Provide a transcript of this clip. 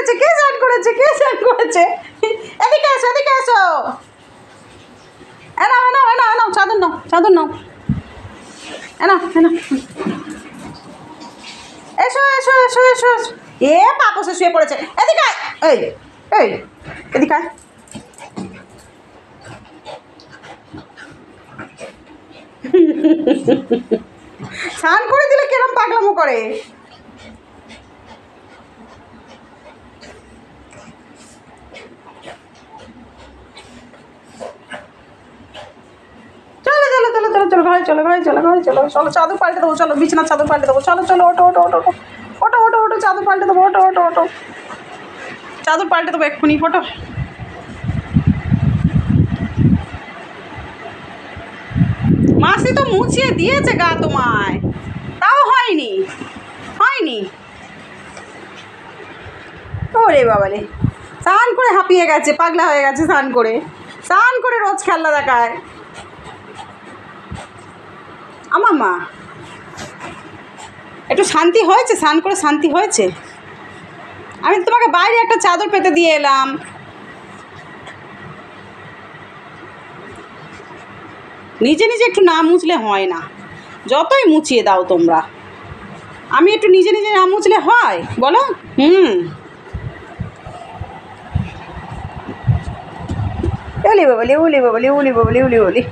করেছে? কে স্নান করেছে? কে স্নান করেছে? এদিকে এসো, এদিকে এসো। এনাও এনাও এনাও এনাও, চাদর নাও, চাদর নাও, এনাও এনাও। এসো এসো এসো এসো এসো। এ পাপসে শুয়ে পড়েছে। এদিকে আয়। এই এই এদিকে আয়। স্নান করে দিলে কিরম পাগলামো করে। চলো চলো চলো চলো চলো, ঘরে চলো, ঘরে চলো, ঘরে চলো, চলো চাদর পাল্টে দেবো, চলো বিছানার চাদর পাল্টে দেবো, চলো চলো, ওটো ওটো ওটো ওটো ওটো ওটো, চাদর পাল্টে দেবো, ওটো ওটো ওটো, চাদর পাল্টে দেবো এক্ষুনি, ওটো। মাসি তো মুছিয়ে দিয়েছে গা তোমায়, তাও হয়নি, হয়নি। ওরে বাবারে, স্নান করে হাঁপিয়ে গেছে, পাগলা হয়ে গেছে, স্নান করে, স্নান করে রোজ খেলনা দেখায় আমার মা। একটু শান্তি হয়েছে? স্নান করে শান্তি হয়েছে? আমি তোমাকে বাইরে একটা চাদর পেতে দিয়ে এলাম। নিজে নিজে একটু না মুছলে হয় না, যতই মুছিয়ে দাও তোমরা। আমি একটু নিজে নিজে না মুছলে হয় বলো? উলি বাবলি, উলি বাবলি, উলি বাবলি, উলি বলি।